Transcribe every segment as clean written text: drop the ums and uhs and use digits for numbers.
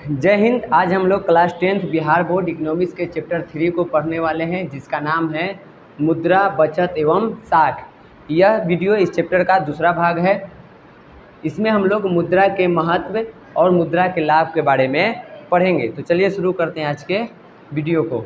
जय हिंद। आज हम लोग class 10th Bihar board economics के चैप्टर 3 को पढ़ने वाले हैं, जिसका नाम है मुद्रा, बचत एवं साख। यह वीडियो इस चैप्टर का दूसरा भाग है। इसमें हम लोग मुद्रा के महत्व और मुद्रा के लाभ के बारे में पढ़ेंगे। तो चलिए शुरू करते हैं आज के वीडियो को।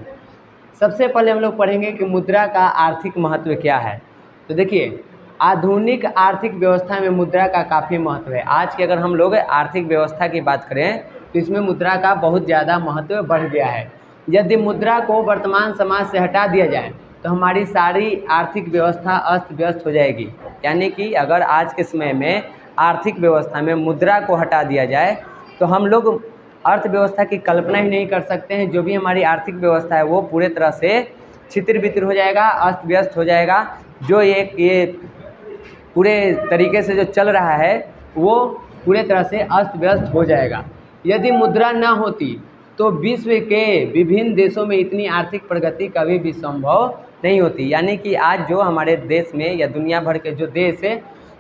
सबसे पहले हम लोग पढ़ेंगे कि मुद्रा का आर्थिक महत्व क्या है। तो देखिए, आधुनिक आर्थिक व्यवस्था में मुद्रा का काफ़ी महत्व है। आज की अगर हम लोग आर्थिक व्यवस्था की बात करें तो इसमें मुद्रा का बहुत ज़्यादा महत्व बढ़ गया है। यदि मुद्रा को वर्तमान समाज से हटा दिया जाए तो हमारी सारी आर्थिक व्यवस्था अस्त व्यस्त हो जाएगी। यानी कि अगर आज के समय में आर्थिक व्यवस्था में मुद्रा को हटा दिया जाए तो हम लोग अर्थव्यवस्था की कल्पना ही नहीं कर सकते हैं। जो भी हमारी आर्थिक व्यवस्था है वो पूरे तरह से छितिर-बितिर हो जाएगा, अस्त व्यस्त हो जाएगा। जो ये पूरे तरीके से जो चल रहा है वो पूरे तरह से अस्त व्यस्त हो जाएगा। यदि मुद्रा न होती तो विश्व के विभिन्न देशों में इतनी आर्थिक प्रगति कभी भी संभव नहीं होती। यानी कि आज जो हमारे देश में या दुनिया भर के जो देश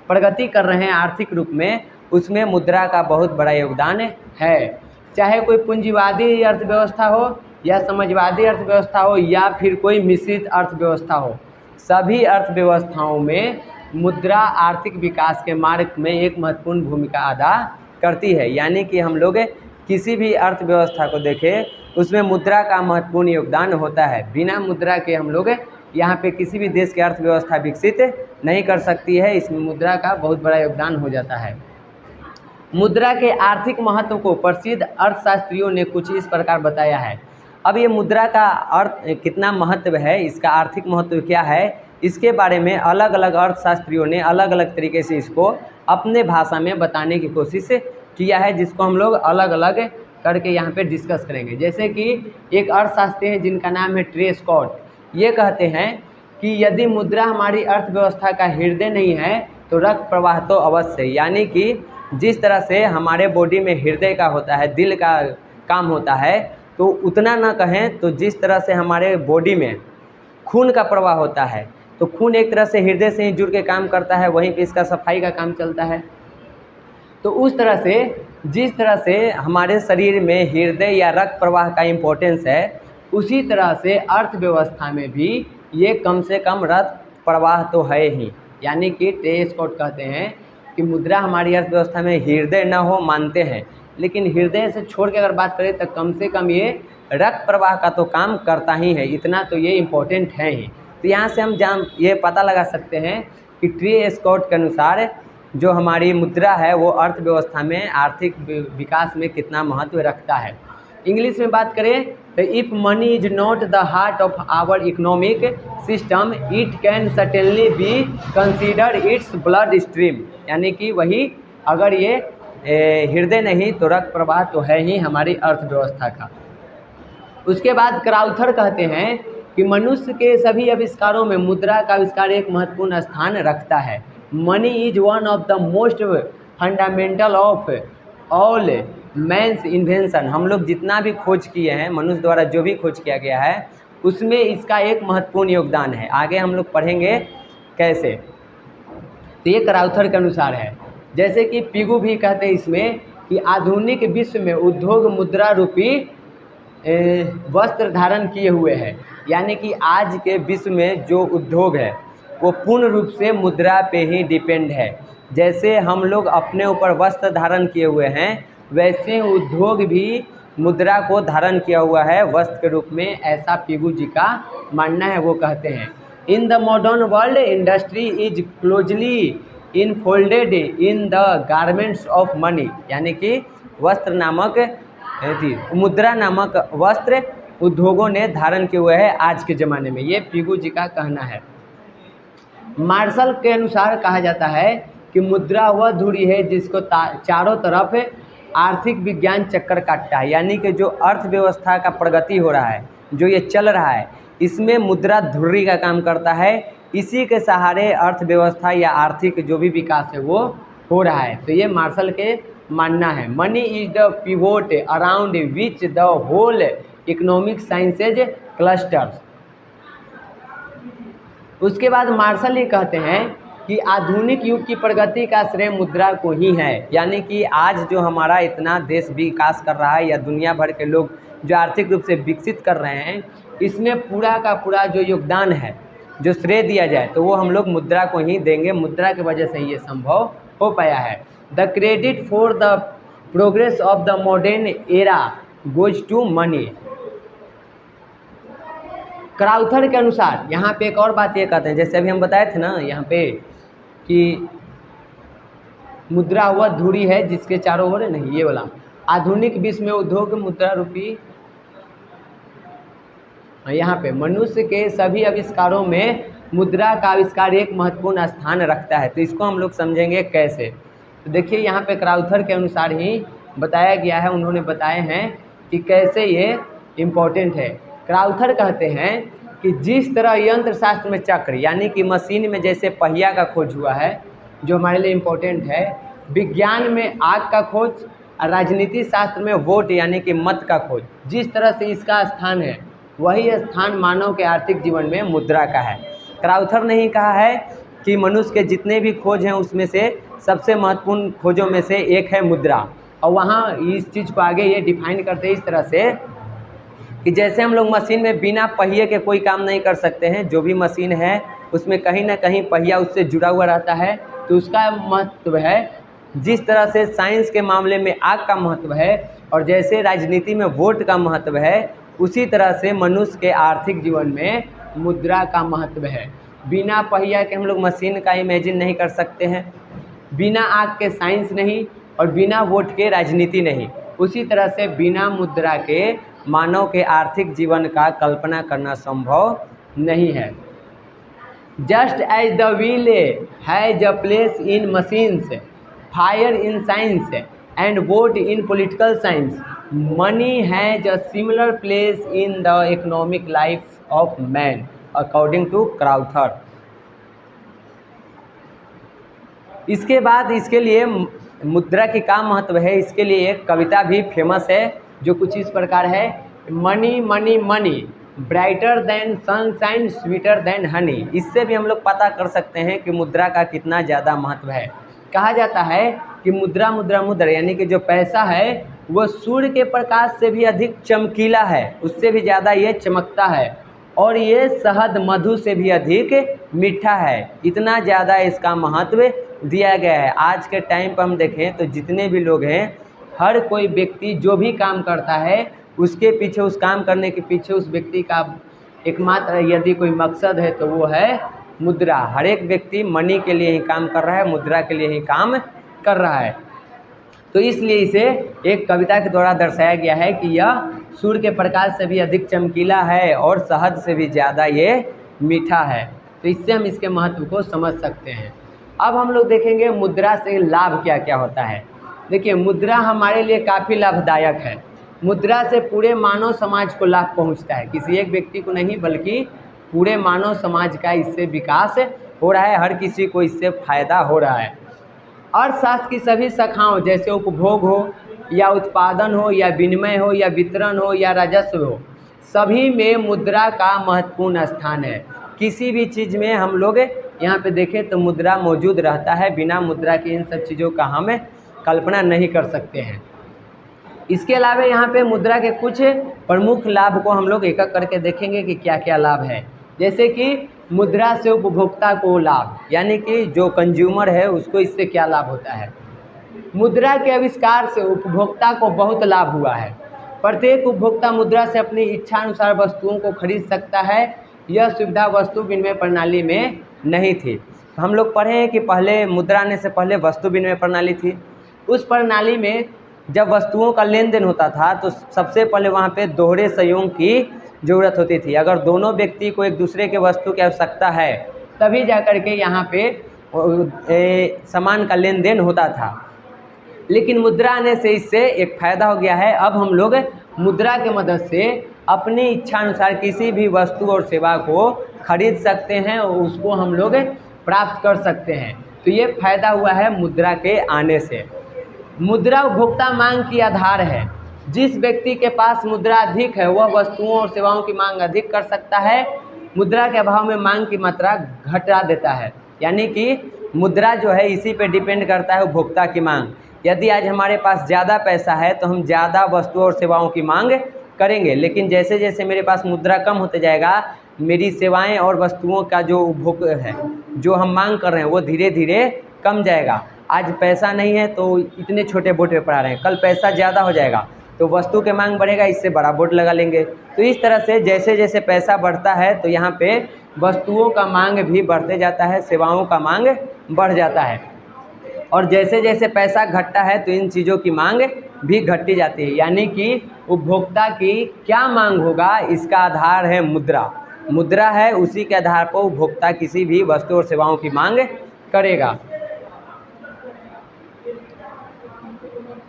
प्रगति कर रहे हैं आर्थिक रूप में, उसमें मुद्रा का बहुत बड़ा योगदान है। चाहे कोई पूंजीवादी अर्थव्यवस्था हो या समाजवादी अर्थव्यवस्था हो या फिर कोई मिश्रित अर्थव्यवस्था हो, सभी अर्थव्यवस्थाओं में मुद्रा आर्थिक विकास के मार्ग में एक महत्वपूर्ण भूमिका अदा करती है। यानी कि हम लोग किसी भी अर्थव्यवस्था को देखें उसमें मुद्रा का महत्वपूर्ण योगदान होता है। बिना मुद्रा के हम लोग यहाँ पे किसी भी देश की अर्थव्यवस्था विकसित नहीं कर सकती है। इसमें मुद्रा का बहुत बड़ा योगदान हो जाता है। मुद्रा के आर्थिक महत्व को प्रसिद्ध अर्थशास्त्रियों ने कुछ इस प्रकार बताया है। अब ये मुद्रा का अर्थ कितना महत्व है, इसका आर्थिक महत्व क्या है, इसके बारे में अलग अलग अर्थशास्त्रियों ने अलग अलग तरीके से इसको अपने भाषा में बताने की कोशिश किया है, जिसको हम लोग अलग अलग करके यहाँ पे डिस्कस करेंगे। जैसे कि एक अर्थशास्त्री हैं जिनका नाम है ट्रे स्कॉट। ये कहते हैं कि यदि मुद्रा हमारी अर्थव्यवस्था का हृदय नहीं है तो रक्त प्रवाह तो अवश्य है। यानी कि जिस तरह से हमारे बॉडी में हृदय का होता है, दिल का काम होता है, तो उतना ना कहें तो जिस तरह से हमारे बॉडी में खून का प्रवाह होता है, तो खून एक तरह से हृदय से ही जुड़ के काम करता है, वहीं पे इसका सफाई का काम चलता है। तो उस तरह से जिस तरह से हमारे शरीर में हृदय या रक्त प्रवाह का इम्पोर्टेंस है, उसी तरह से अर्थव्यवस्था में भी ये कम से कम रक्त प्रवाह तो है ही। यानी कि ट्रे स्कॉट कहते हैं कि मुद्रा हमारी अर्थव्यवस्था में हृदय न हो मानते हैं, लेकिन हृदय से छोड़ के अगर बात करें तो कम से कम ये रक्त प्रवाह का तो काम करता ही है। इतना तो ये इम्पोर्टेंट है ही। तो यहाँ से हम ये पता लगा सकते हैं कि ट्रे स्कॉट के अनुसार जो हमारी मुद्रा है वो अर्थव्यवस्था में आर्थिक विकास में कितना महत्व रखता है। इंग्लिश में बात करें तो if money is not the heart of our economic system it can certainly be consider its blood stream. यानी कि वही, अगर ये हृदय नहीं तो रक्त प्रवाह तो है ही हमारी अर्थव्यवस्था का। उसके बाद क्राउथर कहते हैं कि मनुष्य के सभी आविष्कारों में मुद्रा का आविष्कार एक महत्वपूर्ण स्थान रखता है। Money is one of the most fundamental of all man's invention. हम लोग जितना भी खोज किए हैं, मनुष्य द्वारा जो भी खोज किया गया है, उसमें इसका एक महत्वपूर्ण योगदान है। आगे हम लोग पढ़ेंगे कैसे। तो ये क्राउथर के अनुसार है। जैसे कि पिगू भी कहते हैं इसमें कि आधुनिक विश्व में उद्योग मुद्रा रूपी वस्त्र धारण किए हुए हैं। यानी कि आज के विश्व में जो उद्योग है वो पूर्ण रूप से मुद्रा पे ही डिपेंड है। जैसे हम लोग अपने ऊपर वस्त्र धारण किए हुए हैं, वैसे उद्योग भी मुद्रा को धारण किया हुआ है वस्त्र के रूप में, ऐसा पिगू जी का मानना है। वो कहते हैं in the modern world industry is closely infolded in the garments of money. यानी कि वस्त्र नामक मुद्रा नामक वस्त्र उद्योगों ने धारण किए हुए हैं आज के ज़माने में। ये पिगू जी का कहना है। मार्शल के अनुसार कहा जाता है कि मुद्रा वह धुरी है जिसको चारों तरफ आर्थिक विज्ञान चक्कर काटता है। यानी कि जो अर्थव्यवस्था का प्रगति हो रहा है, जो ये चल रहा है, इसमें मुद्रा धुरी का काम करता है। इसी के सहारे अर्थव्यवस्था या आर्थिक जो भी विकास है वो हो रहा है। तो ये मार्शल के मानना है। Money is the pivot around which the whole economic sciences clusters. उसके बाद मार्शल ये कहते हैं कि कि आधुनिक युग की प्रगति का श्रेय मुद्रा को ही है। यानी कि आज जो हमारा इतना देश विकास कर रहा है या दुनिया भर के लोग जो आर्थिक रूप से विकसित कर रहे हैं, इसमें पूरा का पूरा जो योगदान है, जो श्रेय दिया जाए तो वो हम लोग मुद्रा को ही देंगे। मुद्रा की वजह से ये संभव हो पाया है। The credit for the progress of the modern era goes to money. Crowther के अनुसार यहाँ पे एक और बात ये कहते हैं, जैसे अभी हम बताए थे ना यहाँ पे कि मुद्रा वह धुरी है जिसके चारों ओर, नहीं ये वाला, आधुनिक विश्व में उद्योग मुद्रा रूपी, यहाँ पे मनुष्य के सभी आविष्कारों में मुद्रा का आविष्कार एक महत्वपूर्ण स्थान रखता है। तो इसको हम लोग समझेंगे कैसे। तो देखिए यहाँ पे क्राउथर के अनुसार ही बताया गया है, उन्होंने बताए हैं कि कैसे ये इम्पोर्टेंट है। क्राउथर कहते हैं कि जिस तरह यंत्र शास्त्र में चक्र यानी कि मशीन में जैसे पहिया का खोज हुआ है जो हमारे लिए इम्पोर्टेंट है, विज्ञान में आग का खोज, राजनीति शास्त्र में वोट यानी कि मत का खोज, जिस तरह से इसका स्थान है वही स्थान मानव के आर्थिक जीवन में मुद्रा का है। क्राउथर ने ही कहा है कि मनुष्य के जितने भी खोज हैं उसमें से सबसे महत्वपूर्ण खोजों में से एक है मुद्रा। और वहाँ इस चीज़ को आगे ये डिफाइन करते हैं इस तरह से कि जैसे हम लोग मशीन में बिना पहिए के कोई काम नहीं कर सकते हैं, जो भी मशीन है उसमें कहीं ना कहीं पहिया उससे जुड़ा हुआ रहता है, तो उसका महत्व है। जिस तरह से साइंस के मामले में आग का महत्व है और जैसे राजनीति में वोट का महत्व है, उसी तरह से मनुष्य के आर्थिक जीवन में मुद्रा का महत्व है। बिना पहिया के हम लोग मशीन का इमेजिन नहीं कर सकते हैं, बिना आग के साइंस नहीं और बिना वोट के राजनीति नहीं। उसी तरह से बिना मुद्रा के मानव के आर्थिक जीवन का कल्पना करना संभव नहीं है। Just as the wheel has a place in machines, fire in science and vote in political science, money has a similar place in the economic life of man according to Crowther. इसके बाद इसके लिए मुद्रा की क्या महत्व है, इसके लिए एक कविता भी फेमस है जो कुछ इस प्रकार है। Money money money brighter then sunshine sweeter than Honey. इससे भी हम लोग पता कर सकते हैं कि मुद्रा का कितना ज़्यादा महत्व है। कहा जाता है कि मुद्रा मुद्रा मुद्रा यानी कि जो पैसा है वो सूर्य के प्रकाश से भी अधिक चमकीला है, उससे भी ज़्यादा ये चमकता है और ये शहद मधु से भी अधिक मीठा है। इतना ज़्यादा इसका महत्व दिया गया है। आज के टाइम पर हम देखें तो जितने भी लोग हैं, हर कोई व्यक्ति जो भी काम करता है उसके पीछे, उस काम करने के पीछे उस व्यक्ति का एकमात्र यदि कोई मकसद है तो वो है मुद्रा। हर एक व्यक्ति मनी के लिए ही काम कर रहा है, मुद्रा के लिए ही काम कर रहा है। तो इसलिए इसे एक कविता के द्वारा दर्शाया गया है कि यह सूर्य के प्रकाश से भी अधिक चमकीला है और शहद से भी ज़्यादा ये मीठा है। तो इससे हम इसके महत्व को समझ सकते हैं। अब हम लोग देखेंगे मुद्रा से लाभ क्या क्या होता है। देखिए, मुद्रा हमारे लिए काफ़ी लाभदायक है। मुद्रा से पूरे मानव समाज को लाभ पहुंचता है, किसी एक व्यक्ति को नहीं बल्कि पूरे मानव समाज का इससे विकास हो रहा है, हर किसी को इससे फ़ायदा हो रहा है। अर्थशास्त्र की सभी शाखाओं जैसे उपभोग हो या उत्पादन हो या विनिमय हो या वितरण हो या राजस्व हो, सभी में मुद्रा का महत्वपूर्ण स्थान है। किसी भी चीज़ में हम लोग यहाँ पे देखें तो मुद्रा मौजूद रहता है। बिना मुद्रा के इन सब चीज़ों का हम कल्पना नहीं कर सकते हैं। इसके अलावा यहाँ पे मुद्रा के कुछ प्रमुख लाभ को हम लोग एक एक करके देखेंगे कि क्या क्या लाभ है। जैसे कि मुद्रा से उपभोक्ता को लाभ, यानी कि जो कंज्यूमर है उसको इससे क्या लाभ होता है। मुद्रा के आविष्कार से उपभोक्ता को बहुत लाभ हुआ है। प्रत्येक उपभोक्ता मुद्रा से अपनी इच्छा अनुसार वस्तुओं को खरीद सकता है। यह सुविधा वस्तु विनिमय प्रणाली में नहीं थी। हम लोग पढ़े हैं कि पहले मुद्रा आने से पहले वस्तु विनिमय प्रणाली थी। उस प्रणाली में जब वस्तुओं का लेन देन होता था तो सबसे पहले वहाँ पे दोहरे सहयोग की ज़रूरत होती थी। अगर दोनों व्यक्ति को एक दूसरे के वस्तु की आवश्यकता है तभी जाकर के यहाँ पे सामान का लेन देन होता था। लेकिन मुद्रा आने से इससे एक फ़ायदा हो गया है। अब हम लोग मुद्रा के मदद से अपनी इच्छा अनुसार किसी भी वस्तु और सेवा को खरीद सकते हैं और उसको हम लोग प्राप्त कर सकते हैं। तो ये फ़ायदा हुआ है मुद्रा के आने से। मुद्रा उपभोक्ता मांग की आधार है। जिस व्यक्ति के पास मुद्रा अधिक है वह वस्तुओं और सेवाओं की मांग अधिक कर सकता है। मुद्रा के अभाव में मांग की मात्रा घटा देता है, यानी कि मुद्रा जो है इसी पे डिपेंड करता है उपभोक्ता की मांग। यदि आज हमारे पास ज़्यादा पैसा है तो हम ज़्यादा वस्तुओं और सेवाओं की मांग करेंगे, लेकिन जैसे जैसे मेरे पास मुद्रा कम होते जाएगा, मेरी सेवाएं और वस्तुओं का जो उपभोग है, जो हम मांग कर रहे हैं, वो धीरे धीरे कम जाएगा। आज पैसा नहीं है तो इतने छोटे बोर्ड पे पढ़ा रहे हैं, कल पैसा ज़्यादा हो जाएगा तो वस्तु के मांग बढ़ेगा, इससे बड़ा बोर्ड लगा लेंगे। तो इस तरह से जैसे जैसे पैसा बढ़ता है तो यहाँ पे वस्तुओं का मांग भी बढ़ते जाता है, सेवाओं का मांग बढ़ जाता है, और जैसे जैसे पैसा घटता है तो इन चीज़ों की मांग भी घटती जाती है। यानी कि उपभोक्ता की क्या मांग होगा, इसका आधार है मुद्रा। मुद्रा है, उसी के आधार पर उपभोक्ता किसी भी वस्तु और सेवाओं की मांग करेगा।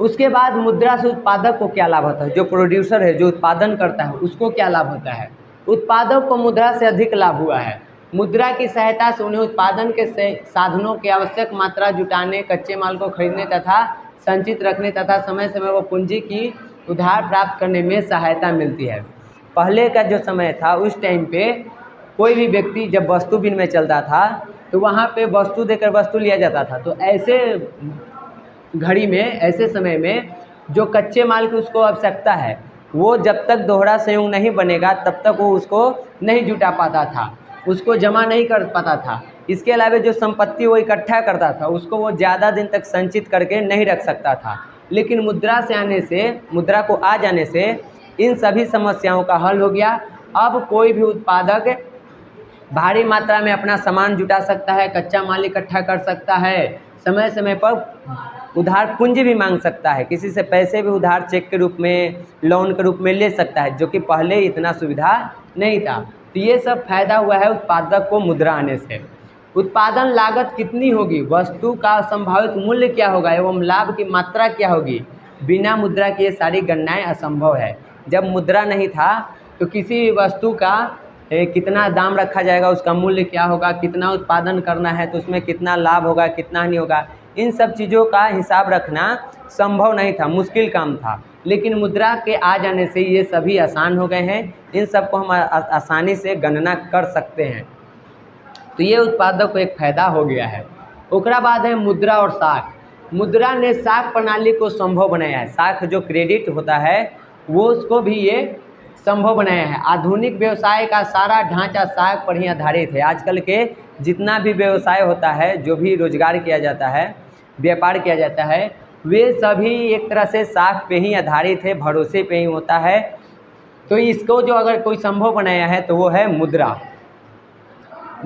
उसके बाद मुद्रा से उत्पादक को क्या लाभ होता है, जो प्रोड्यूसर है, जो उत्पादन करता है, उसको क्या लाभ होता है। उत्पादक को मुद्रा से अधिक लाभ हुआ है। मुद्रा की सहायता से उन्हें उत्पादन के साधनों की आवश्यक मात्रा जुटाने, कच्चे माल को खरीदने तथा संचित रखने तथा समय समय पर पूंजी की उधार प्राप्त करने में सहायता मिलती है। पहले का जो समय था उस टाइम पे कोई भी व्यक्ति जब वस्तु विनिमय चलता था तो वहाँ पे वस्तु देकर वस्तु लिया जाता था। तो ऐसे घड़ी में, ऐसे समय में जो कच्चे माल की उसको आवश्यकता है, वो जब तक दोहरा संयोग नहीं बनेगा तब तक वो उसको नहीं जुटा पाता था, उसको जमा नहीं कर पाता था। इसके अलावा जो संपत्ति वो इकट्ठा करता था उसको वो ज़्यादा दिन तक संचित करके नहीं रख सकता था। लेकिन मुद्रा से आने से, मुद्रा को आ जाने से इन सभी समस्याओं का हल हो गया। अब कोई भी उत्पादक भारी मात्रा में अपना सामान जुटा सकता है, कच्चा माल इकट्ठा कर सकता है, समय समय पर उधार पूंजी भी मांग सकता है, किसी से पैसे भी उधार चेक के रूप में, लोन के रूप में ले सकता है, जो कि पहले इतना सुविधा नहीं था। तो ये सब फायदा हुआ है उत्पादक को मुद्रा आने से। उत्पादन लागत कितनी होगी, वस्तु का संभावित मूल्य क्या होगा एवं लाभ की मात्रा क्या होगी, बिना मुद्रा के ये सारी गणनाएं असंभव है। जब मुद्रा नहीं था तो किसी भी वस्तु का कितना दाम रखा जाएगा, उसका मूल्य क्या होगा, कितना उत्पादन करना है तो उसमें कितना लाभ होगा, कितना नहीं होगा, इन सब चीज़ों का हिसाब रखना संभव नहीं था, मुश्किल काम था। लेकिन मुद्रा के आ जाने से ये सभी आसान हो गए हैं, इन सब को हम आसानी से गणना कर सकते हैं। तो ये उत्पादक को एक फ़ायदा हो गया है। उसके बाद है मुद्रा और साख। मुद्रा ने साख प्रणाली को संभव बनाया है। साख जो क्रेडिट होता है वो उसको भी ये संभव बनाया है। आधुनिक व्यवसाय का सारा ढांचा साख पर ही आधारित है। आजकल के जितना भी व्यवसाय होता है, जो भी रोजगार किया जाता है, व्यापार किया जाता है, वे सभी एक तरह से साख पे ही आधारित है, भरोसे पे ही होता है। तो इसको जो अगर कोई संभव बनाया है तो वो है मुद्रा।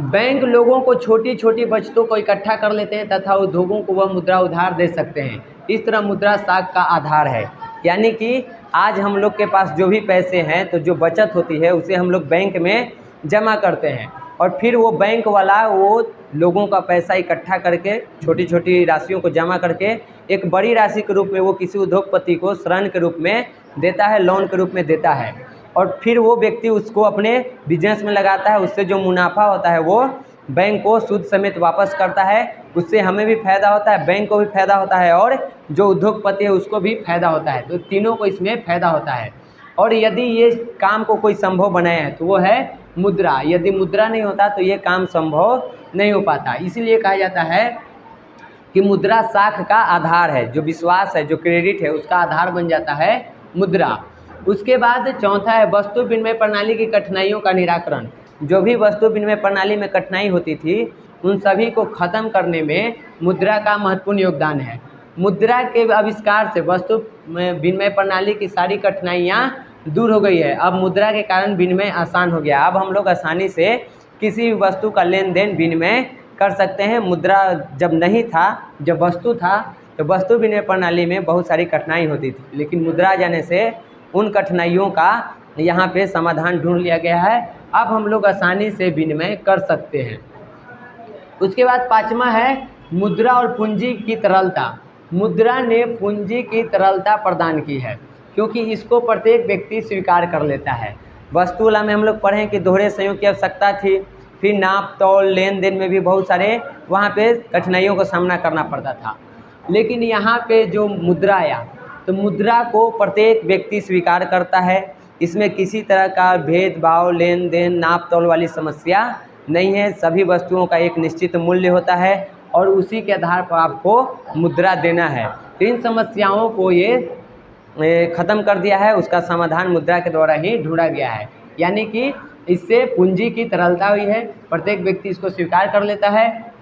बैंक लोगों को छोटी छोटी बचतों को इकट्ठा कर लेते हैं तथा उद्योगों को वह मुद्रा उधार दे सकते हैं। इस तरह मुद्रा साख का आधार है। यानी कि आज हम लोग के पास जो भी पैसे हैं तो जो बचत होती है उसे हम लोग बैंक में जमा करते हैं, और फिर वो बैंक वाला वो लोगों का पैसा इकट्ठा करके छोटी छोटी राशियों को जमा करके एक बड़ी राशि के रूप में वो किसी उद्योगपति को ऋण के रूप में देता है, लोन के रूप में देता है, और फिर वो व्यक्ति उसको अपने बिजनेस में लगाता है। उससे जो मुनाफा होता है वो बैंक को सूद समेत वापस करता है। उससे हमें भी फ़ायदा होता है, बैंक को भी फ़ायदा होता है, और जो उद्योगपति है उसको भी फ़ायदा होता है। तो तीनों को इसमें फ़ायदा होता है। और यदि ये काम को कोई संभव बनाया है तो वो है मुद्रा। यदि मुद्रा नहीं होता तो ये काम संभव नहीं हो पाता। इसीलिए कहा जाता है कि मुद्रा साख का आधार है। जो विश्वास है, जो क्रेडिट है, उसका आधार बन जाता है मुद्रा। उसके बाद चौथा है वस्तु विनिमय प्रणाली की कठिनाइयों का निराकरण। जो भी वस्तु विनिमय प्रणाली में कठिनाई होती थी उन सभी को ख़त्म करने में मुद्रा का महत्वपूर्ण योगदान है। मुद्रा के आविष्कार से वस्तु विनिमय प्रणाली की सारी कठिनाइयाँ दूर हो गई है। अब मुद्रा के कारण विनिमय आसान हो गया। अब हम लोग आसानी से किसी भी वस्तु का लेन देन विनिमय कर सकते हैं। मुद्रा जब नहीं था, जब वस्तु था, तो वस्तु विनिमय प्रणाली में बहुत सारी कठिनाई होती थी, लेकिन मुद्रा जाने से उन कठिनाइयों का यहाँ पे समाधान ढूंढ लिया गया है। अब हम लोग आसानी से विनिमय कर सकते हैं। उसके बाद पाँचवा है मुद्रा और पूंजी की तरलता। मुद्रा ने पूंजी की तरलता प्रदान की है क्योंकि इसको प्रत्येक व्यक्ति स्वीकार कर लेता है। वस्तुला में हम लोग पढ़ें कि दोहरे संयोग की आवश्यकता थी, फिर नाप तौल लेन देन में भी बहुत सारे वहाँ पे कठिनाइयों का सामना करना पड़ता था। लेकिन यहाँ पे जो मुद्रा आया तो मुद्रा को प्रत्येक व्यक्ति स्वीकार करता है। इसमें किसी तरह का भेदभाव, लेन देन, नाप तौल वाली समस्या नहीं है। सभी वस्तुओं का एक निश्चित मूल्य होता है और उसी के आधार पर आपको मुद्रा देना है। तो इन समस्याओं को ये ख़त्म कर दिया है, उसका समाधान मुद्रा के द्वारा ही ढूंढा गया है। यानी कि इससे पूंजी की तरलता हुई है, प्रत्येक व्यक्ति इसको स्वीकार कर लेता है।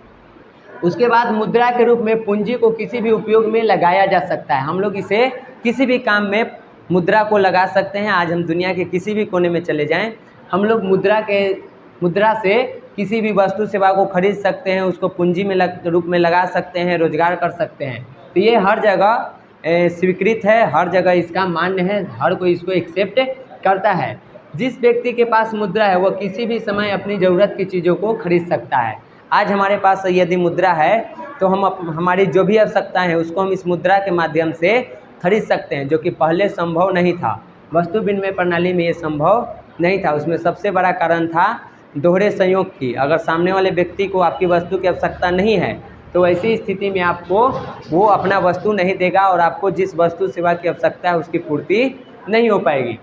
उसके बाद मुद्रा के रूप में पूंजी को किसी भी उपयोग में लगाया जा सकता है। हम लोग इसे किसी भी काम में मुद्रा को लगा सकते हैं। आज हम दुनिया के किसी भी कोने में चले जाएं, हम लोग मुद्रा से किसी भी वस्तु सेवा को खरीद सकते हैं, उसको पूंजी में रूप में लगा सकते हैं, रोजगार कर सकते हैं। तो ये हर जगह स्वीकृत है, हर जगह इसका मान्य है, हर कोई इसको एक्सेप्ट करता है। जिस व्यक्ति के पास मुद्रा है वो किसी भी समय अपनी ज़रूरत की चीज़ों को खरीद सकता है। आज हमारे पास यदि मुद्रा है तो हम हमारी जो भी आवश्यकताएं हैं उसको हम इस मुद्रा के माध्यम से खरीद सकते हैं, जो कि पहले संभव नहीं था। वस्तु विनिमय प्रणाली में ये संभव नहीं था। उसमें सबसे बड़ा कारण था दोहरे संयोग की। अगर सामने वाले व्यक्ति को आपकी वस्तु की आवश्यकता नहीं है तो ऐसी स्थिति में आपको वो अपना वस्तु नहीं देगा और आपको जिस वस्तु सेवा की आवश्यकता है उसकी पूर्ति नहीं हो पाएगी।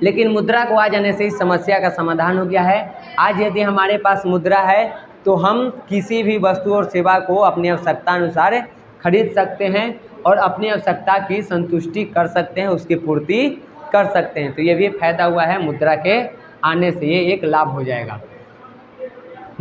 लेकिन मुद्रा को आ जाने से इस समस्या का समाधान हो गया है। आज यदि हमारे पास मुद्रा है तो हम किसी भी वस्तु और सेवा को अपनी आवश्यकता अनुसार खरीद सकते हैं और अपनी आवश्यकता की संतुष्टि कर सकते हैं, उसकी पूर्ति कर सकते हैं। तो ये भी फायदा हुआ है मुद्रा के आने से, ये एक लाभ हो जाएगा।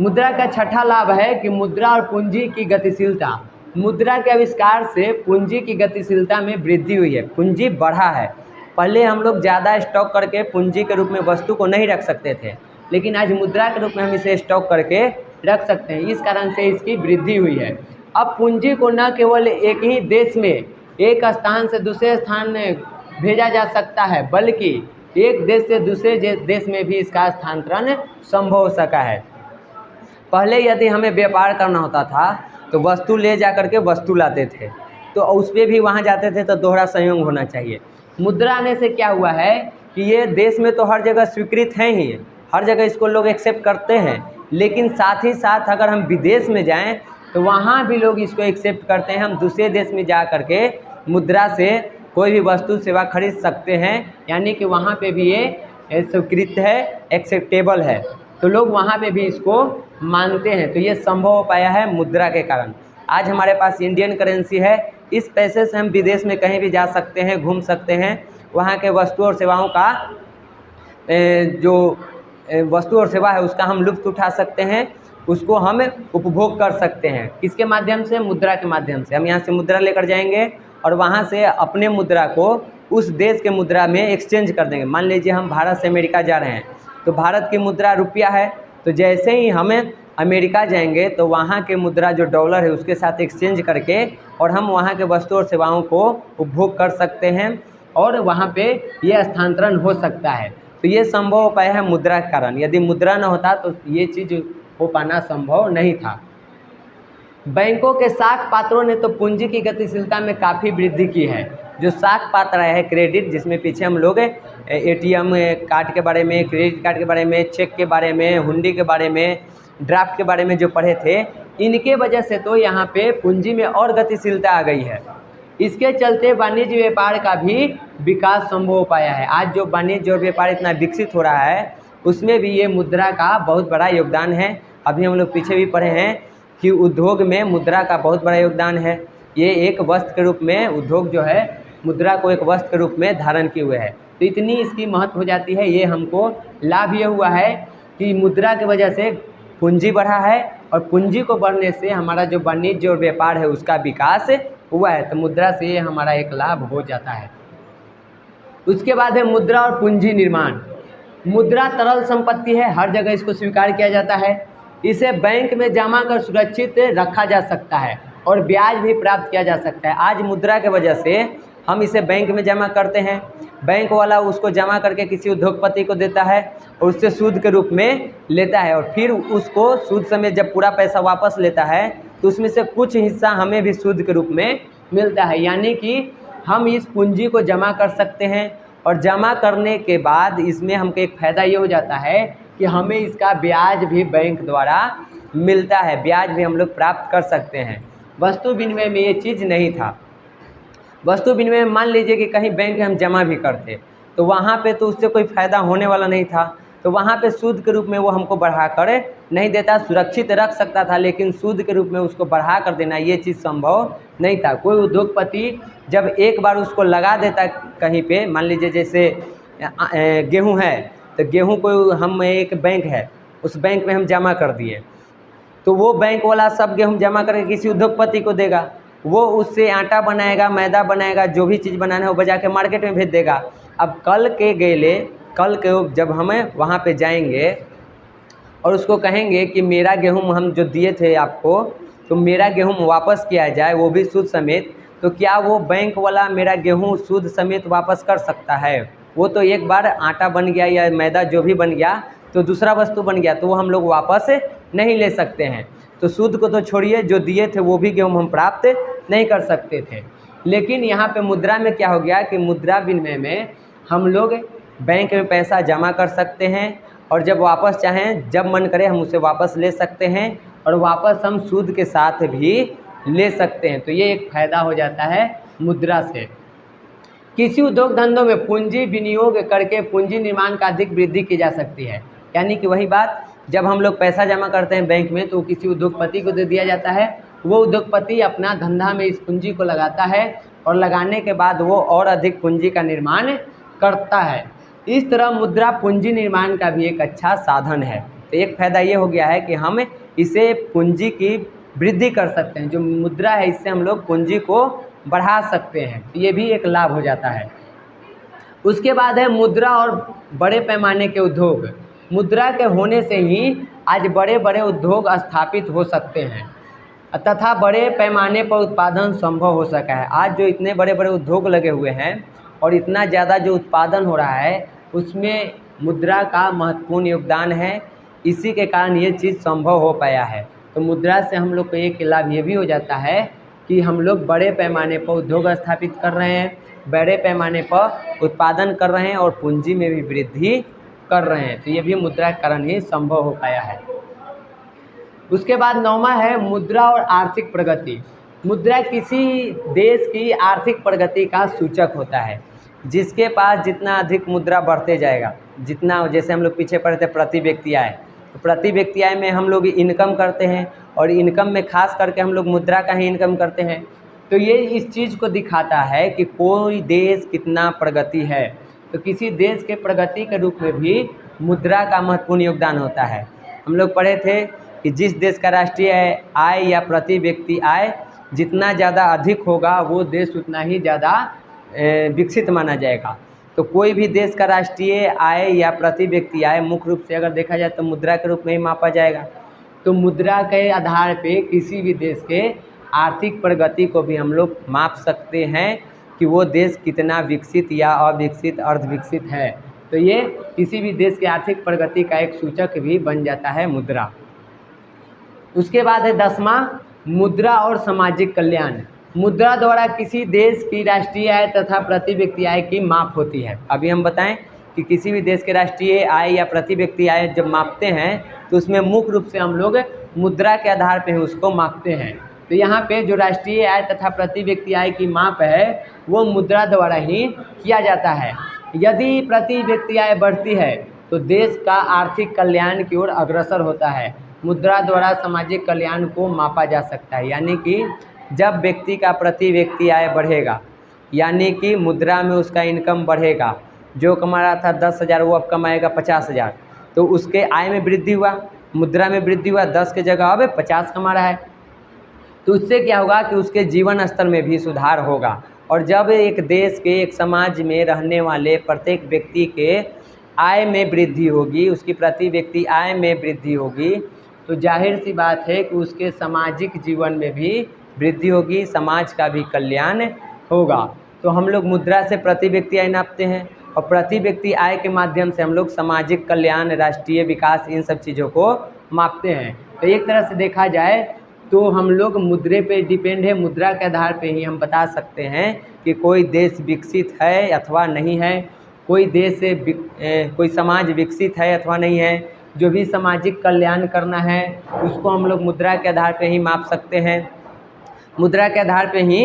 मुद्रा का छठा लाभ है कि मुद्रा और पूंजी की गतिशीलता। मुद्रा के आविष्कार से पूंजी की गतिशीलता में वृद्धि हुई है, पूंजी बढ़ा है। पहले हम लोग ज़्यादा स्टॉक करके पूंजी के रूप में वस्तु को नहीं रख सकते थे, लेकिन आज मुद्रा के रूप में हम इसे स्टॉक करके रख सकते हैं। इस कारण से इसकी वृद्धि हुई है। अब पूंजी को न केवल एक ही देश में एक स्थान से दूसरे स्थान में भेजा जा सकता है, बल्कि एक देश से दूसरे देश में भी इसका स्थानांतरण संभव हो सका है। पहले यदि हमें व्यापार करना होता था तो वस्तु ले जा करके वस्तु लाते थे, तो उस पर भी वहाँ जाते थे तो दोहरा संयोग होना चाहिए। मुद्रा आने से क्या हुआ है कि ये देश में तो हर जगह स्वीकृत हैं ही, हर जगह इसको लोग एक्सेप्ट करते हैं, लेकिन साथ ही साथ अगर हम विदेश में जाएं तो वहाँ भी लोग इसको एक्सेप्ट करते हैं। हम दूसरे देश में जा करके मुद्रा से कोई भी वस्तु सेवा खरीद सकते हैं, यानी कि वहाँ पे भी ये स्वीकृत है, एक्सेप्टेबल है, तो लोग वहाँ पे भी इसको मानते हैं। तो ये संभव हो पाया है मुद्रा के कारण। आज हमारे पास इंडियन करेंसी है, इस पैसे से हम विदेश में कहीं भी जा सकते हैं, घूम सकते हैं, वहाँ के वस्तु और सेवाओं का जो वस्तु और सेवा है उसका हम लुत्फ़ उठा सकते हैं, उसको हम उपभोग कर सकते हैं। किसके माध्यम से? मुद्रा के माध्यम से। हम यहाँ से मुद्रा लेकर जाएंगे और वहाँ से अपने मुद्रा को उस देश के मुद्रा में एक्सचेंज कर देंगे। मान लीजिए हम भारत से अमेरिका जा रहे हैं तो भारत की मुद्रा रुपया है, तो जैसे ही हमें अमेरिका जाएंगे तो वहाँ के मुद्रा जो डॉलर है उसके साथ एक्सचेंज करके और हम वहाँ के वस्तु और सेवाओं को उपभोग कर सकते हैं और वहाँ पे ये स्थानांतरण हो सकता है। तो ये संभव हो पाया है मुद्रा के कारण। यदि मुद्रा न होता तो ये चीज़ हो पाना संभव नहीं था। बैंकों के साख पात्रों ने तो पूंजी की गतिशीलता में काफ़ी वृद्धि की है। जो साख पात्र है क्रेडिट, जिसमें पीछे हम लोग एटीएम कार्ड के बारे में, क्रेडिट कार्ड के बारे में, चेक के बारे में, हुंडी के बारे में, ड्राफ्ट के बारे में जो पढ़े थे, इनके वजह से तो यहाँ पे पूंजी में और गतिशीलता आ गई है। इसके चलते वाणिज्य व्यापार का भी विकास संभव हो पाया है। आज जो वाणिज्य और व्यापार इतना विकसित हो रहा है उसमें भी ये मुद्रा का बहुत बड़ा योगदान है। अभी हम लोग पीछे भी पढ़े हैं कि उद्योग में मुद्रा का बहुत बड़ा योगदान है। ये एक वस्त्र के रूप में, उद्योग जो है मुद्रा को एक वस्त्र के रूप में धारण किए हुए है। तो इतनी इसकी महत्व हो जाती है। ये हमको लाभ ये हुआ है कि मुद्रा की वजह से पूंजी बढ़ा है और पूंजी को बढ़ने से हमारा जो वाणिज्य और व्यापार है उसका विकास हुआ है। तो मुद्रा से ये हमारा एक लाभ हो जाता है। उसके बाद है मुद्रा और पूंजी निर्माण। मुद्रा तरल संपत्ति है, हर जगह इसको स्वीकार किया जाता है। इसे बैंक में जमा कर सुरक्षित रखा जा सकता है और ब्याज भी प्राप्त किया जा सकता है। आज मुद्रा के वजह से हम इसे बैंक में जमा करते हैं, बैंक वाला उसको जमा करके किसी उद्योगपति को देता है और उससे सूद के रूप में लेता है और फिर उसको सूद समेत जब पूरा पैसा वापस लेता है तो उसमें से कुछ हिस्सा हमें भी सूद के रूप में मिलता है। यानी कि हम इस पूंजी को जमा कर सकते हैं और जमा करने के बाद इसमें हमको एक फ़ायदा ये हो जाता है कि हमें इसका ब्याज भी बैंक द्वारा मिलता है, ब्याज भी हम लोग प्राप्त कर सकते हैं। वस्तु विनिमय में ये चीज़ नहीं था। वस्तु विनिमय में मान लीजिए कि कहीं बैंक में हम जमा भी करते तो वहाँ पे तो उससे कोई फ़ायदा होने वाला नहीं था। तो वहाँ पे सूद के रूप में वो हमको बढ़ा कर नहीं देता, सुरक्षित रख सकता था, लेकिन सूद के रूप में उसको बढ़ा कर देना ये चीज़ संभव नहीं था। कोई उद्योगपति जब एक बार उसको लगा देता कहीं पे, मान लीजिए जैसे गेहूँ है, तो गेहूँ को हम एक बैंक है, उस बैंक में हम जमा कर दिए, तो वो बैंक वाला सब गेहूँ जमा करके किसी उद्योगपति को देगा, वो उससे आटा बनाएगा, मैदा बनाएगा, जो भी चीज़ बनाना है वो बजा के मार्केट में भेज देगा। अब कल के जब हमें वहाँ पे जाएंगे और उसको कहेंगे कि मेरा गेहूँ हम जो दिए थे आपको, तो मेरा गेहूँ वापस किया जाए, वो भी सूद समेत, तो क्या वो बैंक वाला मेरा गेहूँ सूद समेत वापस कर सकता है? वो तो एक बार आटा बन गया या मैदा जो भी बन गया तो दूसरा वस्तु बन गया, तो वो हम लोग वापस नहीं ले सकते हैं। तो सूद को तो छोड़िए, जो दिए थे वो भी गेहूँ हम प्राप्त नहीं कर सकते थे। लेकिन यहाँ पे मुद्रा में क्या हो गया कि मुद्रा विनिमय में हम लोग बैंक में पैसा जमा कर सकते हैं और जब वापस चाहें, जब मन करे हम उसे वापस ले सकते हैं और वापस हम सूद के साथ भी ले सकते हैं। तो ये एक फ़ायदा हो जाता है मुद्रा से। किसी उद्योग धंधों में पूंजी विनियोग करके पूंजी निर्माण का अधिक वृद्धि की जा सकती है। यानी कि वही बात, जब हम लोग पैसा जमा करते हैं बैंक में तो किसी उद्योगपति को दे दिया जाता है, वो उद्योगपति अपना धंधा में इस पूंजी को लगाता है और लगाने के बाद वो और अधिक पूंजी का निर्माण करता है। इस तरह मुद्रा पूंजी निर्माण का भी एक अच्छा साधन है। तो एक फ़ायदा ये हो गया है कि हम इसे पूंजी की वृद्धि कर सकते हैं, जो मुद्रा है इससे हम लोग पूंजी को बढ़ा सकते हैं, ये भी एक लाभ हो जाता है। उसके बाद है मुद्रा और बड़े पैमाने के उद्योग। मुद्रा के होने से ही आज बड़े बड़े उद्योग स्थापित हो सकते हैं तथा बड़े पैमाने पर उत्पादन संभव हो सका है। आज जो इतने बड़े बड़े उद्योग लगे हुए हैं और इतना ज़्यादा जो उत्पादन हो रहा है उसमें मुद्रा का महत्वपूर्ण योगदान है, इसी के कारण ये चीज़ संभव हो पाया है। तो मुद्रा से हम लोग को एक लाभ ये भी हो जाता है कि हम लोग बड़े पैमाने पर उद्योग स्थापित कर रहे हैं, बड़े पैमाने पर उत्पादन कर रहे हैं और पूंजी में भी वृद्धि कर रहे हैं। तो ये भी मुद्रा के कारण ही संभव हो पाया है। उसके बाद 9वां है मुद्रा और आर्थिक प्रगति। मुद्रा किसी देश की आर्थिक प्रगति का सूचक होता है। जिसके पास जितना अधिक मुद्रा बढ़ते जाएगा, जितना, जैसे हम लोग पीछे पढ़े थे प्रति व्यक्ति आय, तो प्रति व्यक्ति आय में हम लोग इनकम करते हैं और इनकम में खास करके हम लोग मुद्रा का ही इनकम करते हैं। तो ये इस चीज़ को दिखाता है कि कोई देश कितना प्रगति है। तो किसी देश के प्रगति के रूप में भी मुद्रा का महत्वपूर्ण योगदान होता है। हम लोग पढ़े थे कि जिस देश का राष्ट्रीय आय या प्रति व्यक्ति आय जितना ज़्यादा अधिक होगा वो देश उतना ही ज़्यादा विकसित माना जाएगा। तो कोई भी देश का राष्ट्रीय आय या प्रति व्यक्ति आय मुख्य रूप से अगर देखा जाए तो मुद्रा के रूप में ही मापा जाएगा। तो मुद्रा के आधार पे किसी भी देश के आर्थिक प्रगति को भी हम लोग माप सकते हैं कि वो देश कितना विकसित या अविकसित, अर्धविकसित है। तो ये किसी भी देश की आर्थिक प्रगति का एक सूचक भी बन जाता है मुद्रा। उसके बाद है 10वां मुद्रा और सामाजिक कल्याण। मुद्रा द्वारा किसी देश की राष्ट्रीय आय तथा प्रति व्यक्ति आय की माप होती है। अभी हम बताएं कि किसी भी देश के राष्ट्रीय आय या प्रति व्यक्ति आय जब मापते हैं तो उसमें मुख्य रूप से हम लोग मुद्रा के आधार पर उसको मापते हैं। तो यहाँ पे जो राष्ट्रीय आय तथा प्रति व्यक्ति आय की माप है वो मुद्रा द्वारा ही किया जाता है। यदि प्रति व्यक्ति आय बढ़ती है तो देश का आर्थिक कल्याण की ओर अग्रसर होता है। मुद्रा द्वारा सामाजिक कल्याण को मापा जा सकता है, यानी कि जब व्यक्ति का प्रति व्यक्ति आय बढ़ेगा, यानी कि मुद्रा में उसका इनकम बढ़ेगा, जो कमा रहा था 10,000 वो अब कमाएगा 50,000, तो उसके आय में वृद्धि हुआ, मुद्रा में वृद्धि हुआ, 10 की जगह अब 50 कमा रहा है। तो उससे क्या होगा कि उसके जीवन स्तर में भी सुधार होगा। और जब एक देश के, एक समाज में रहने वाले प्रत्येक व्यक्ति के आय में वृद्धि होगी, उसकी प्रति व्यक्ति आय में वृद्धि होगी, तो जाहिर सी बात है कि उसके सामाजिक जीवन में भी वृद्धि होगी, समाज का भी कल्याण होगा। तो हम लोग मुद्रा से प्रति व्यक्ति आय नापते हैं और प्रति व्यक्ति आय के माध्यम से हम लोग सामाजिक कल्याण, राष्ट्रीय विकास, इन सब चीज़ों को मापते हैं। तो एक तरह से देखा जाए तो हम लोग मुद्रे पे डिपेंड है। मुद्रा के आधार पे ही हम बता सकते हैं कि कोई देश विकसित है अथवा नहीं है, कोई देश से कोई समाज विकसित है अथवा नहीं है। जो भी सामाजिक कल्याण करना है उसको हम लोग मुद्रा के आधार पे ही माप सकते हैं। मुद्रा के आधार पे ही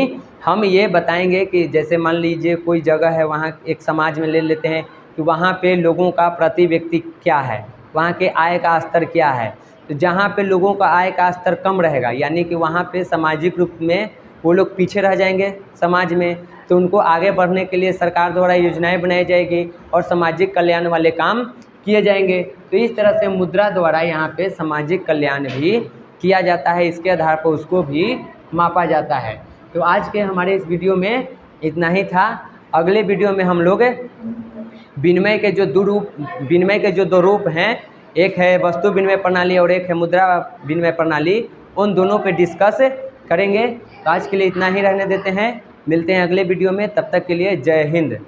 हम ये बताएंगे कि जैसे मान लीजिए कोई जगह है, वहाँ एक समाज में ले लेते हैं कि वहाँ पे लोगों का प्रति व्यक्ति क्या है, वहाँ के आय का स्तर क्या है। तो जहाँ पे लोगों का आय का स्तर कम रहेगा, यानी कि वहाँ पे सामाजिक रूप में वो लोग पीछे रह जाएंगे समाज में, तो उनको आगे बढ़ने के लिए सरकार द्वारा योजनाएं बनाई जाएगी और सामाजिक कल्याण वाले काम किए जाएंगे। तो इस तरह से मुद्रा द्वारा यहाँ पे सामाजिक कल्याण भी किया जाता है, इसके आधार पर उसको भी मापा जाता है। तो आज के हमारे इस वीडियो में इतना ही था। अगले वीडियो में हम लोग विनिमय के जो दो रूप हैं, एक है वस्तु विनिमय प्रणाली और एक है मुद्रा विनिमय प्रणाली, उन दोनों पे डिस्कस करेंगे। तो आज के लिए इतना ही रहने देते हैं, मिलते हैं अगले वीडियो में, तब तक के लिए जय हिंद।